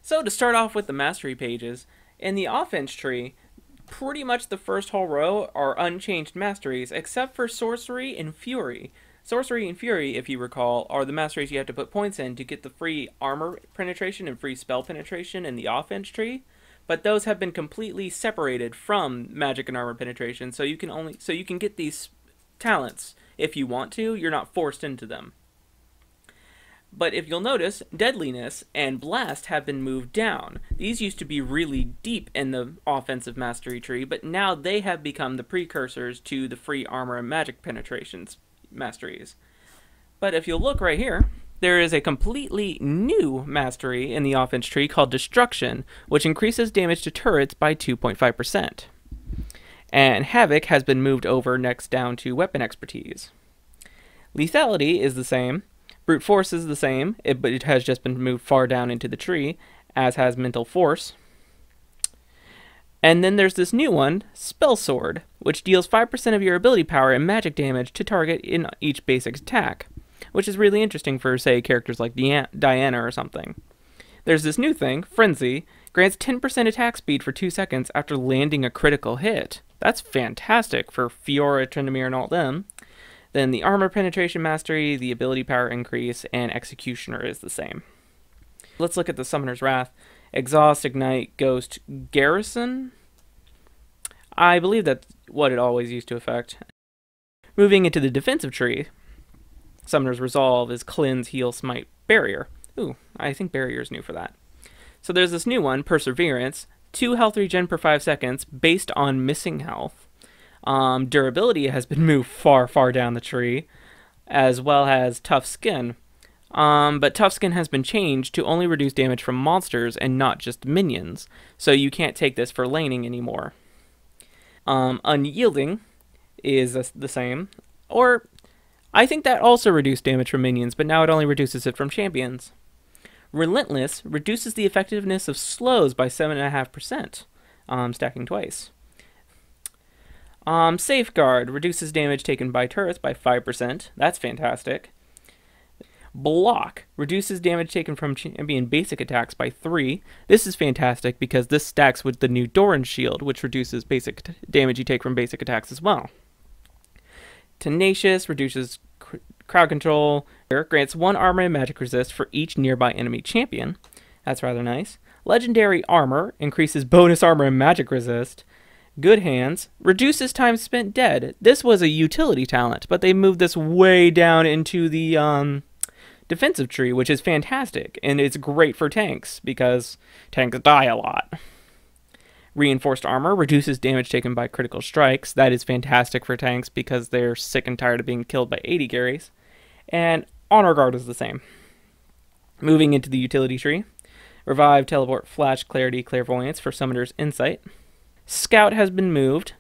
So to start off with the mastery pages, in the offense tree, pretty much the first whole row are unchanged masteries, except for Sorcery and Fury. Sorcery and Fury, if you recall, are the masteries you have to put points in to get the free armor penetration and free spell penetration in the offense tree. But those have been completely separated from magic and armor penetration, so you can get these talents if you want to. You're not forced into them. But if you'll notice, Deadliness and Blast have been moved down. These used to be really deep in the offensive mastery tree, but now they have become the precursors to the free armor and magic penetrations masteries. But if you'll look right here, there is a completely new mastery in the offense tree called Destruction, which increases damage to turrets by 2.5%. And Havoc has been moved over next down to Weapon Expertise. Lethality is the same. Brute Force is the same, but it has just been moved far down into the tree, as has Mental Force. And then there's this new one, Spell Sword, which deals 5% of your ability power and magic damage to target in each basic attack, which is really interesting for, say, characters like Diana or something. There's this new thing, Frenzy, grants 10% attack speed for 2 seconds after landing a critical hit. That's fantastic for Fiora, Tryndamere, and all them. Then the Armor Penetration Mastery, the Ability Power Increase, and Executioner is the same. Let's look at the Summoner's Wrath. Exhaust, Ignite, Ghost, Garrison? I believe that's what it always used to affect. Moving into the defensive tree, Summoner's Resolve is Cleanse, Heal, Smite, Barrier. Ooh, I think Barrier is new for that. So there's this new one, Perseverance. 2 health regen per 5 seconds based on missing health. Durability has been moved far, far down the tree, as well as Tough Skin. But Tough Skin has been changed to only reduce damage from monsters and not just minions, so you can't take this for laning anymore. Unyielding is the same, or I think that also reduced damage from minions, but now it only reduces it from champions. Relentless reduces the effectiveness of slows by 7.5%, stacking twice. Safeguard reduces damage taken by turrets by 5%. That's fantastic. Block reduces damage taken from champion basic attacks by 3. This is fantastic because this stacks with the new Doran Shield, which reduces basic damage you take from basic attacks as well. Tenacious reduces crowd control. Grants 1 armor and magic resist for each nearby enemy champion. That's rather nice. Legendary Armor increases bonus armor and magic resist. Good Hands reduces time spent dead. This was a utility talent, but they moved this way down into the defensive tree, which is fantastic, and it's great for tanks, because tanks die a lot. Reinforced Armor reduces damage taken by critical strikes. That is fantastic for tanks, because they're sick and tired of being killed by 80 carries. And Honor Guard is the same. Moving into the utility tree. Revive, Teleport, Flash, Clarity, Clairvoyance for Summoner's Insight. Scout has been moved.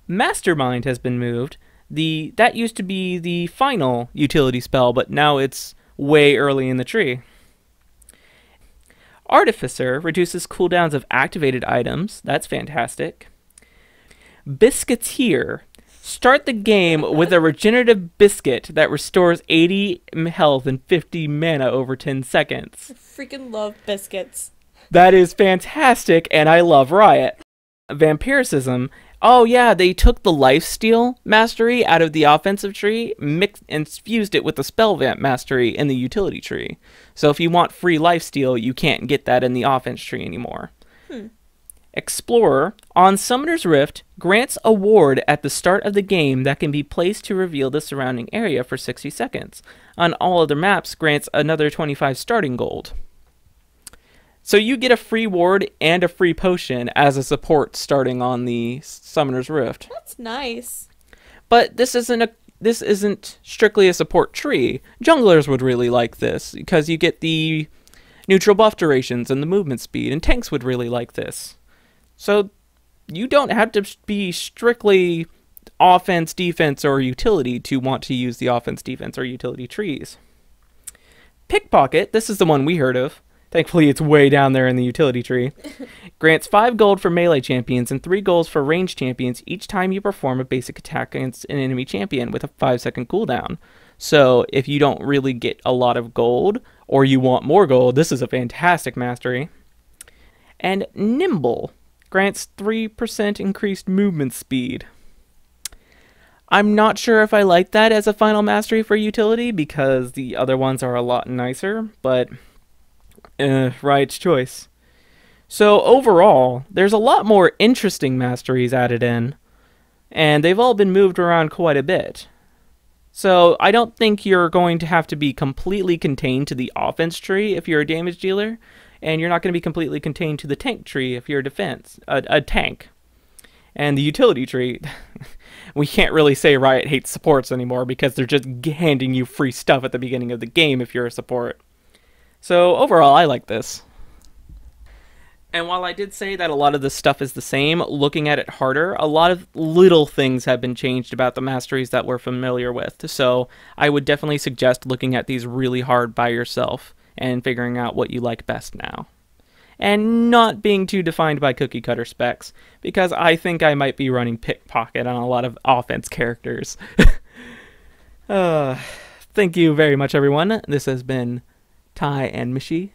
Mastermind has been moved. That used to be the final utility spell, but now it's way early in the tree. Artificer reduces cooldowns of activated items. That's fantastic. Biscuiteer. Start the game with a regenerative biscuit that restores 80 health and 50 mana over 10 seconds. I freaking love biscuits. That is fantastic, and I love Riot. Vampiricism. Oh yeah, they took the lifesteal mastery out of the offensive tree, mixed and fused it with the spell vamp mastery in the utility tree. So if you want free lifesteal, you can't get that in the offense tree anymore. Explorer, on Summoner's Rift, grants a ward at the start of the game that can be placed to reveal the surrounding area for 60 seconds. On all other maps, grants another 25 starting gold. So you get a free ward and a free potion as a support starting on the Summoner's Rift. That's nice. But this isn't strictly a support tree. Junglers would really like this because you get the neutral buff durations and the movement speed, and tanks would really like this. So you don't have to be strictly offense, defense, or utility to want to use the offense, defense, or utility trees. Pickpocket, this is the one we heard of. Thankfully, it's way down there in the utility tree. Grants 5 gold for melee champions and 3 golds for ranged champions each time you perform a basic attack against an enemy champion with a 5-second cooldown. So if you don't really get a lot of gold, or you want more gold, this is a fantastic mastery. And Nimble grants 3% increased movement speed. I'm not sure if I like that as a final mastery for utility because the other ones are a lot nicer, but right choice. So overall, there's a lot more interesting masteries added in, and they've all been moved around quite a bit. So I don't think you're going to have to be completely contained to the offense tree if you're a damage dealer, and you're not going to be completely contained to the tank tree if you're a tank. And the utility tree, we can't really say Riot hates supports anymore because they're just handing you free stuff at the beginning of the game if you're a support. So overall, I like this. And while I did say that a lot of this stuff is the same, looking at it harder, a lot of little things have been changed about the masteries that we're familiar with. So I would definitely suggest looking at these really hard by yourself and figuring out what you like best now. And not being too defined by cookie cutter specs, because I think I might be running Pickpocket on a lot of offense characters. Thank you very much, everyone. This has been Ty and Mishi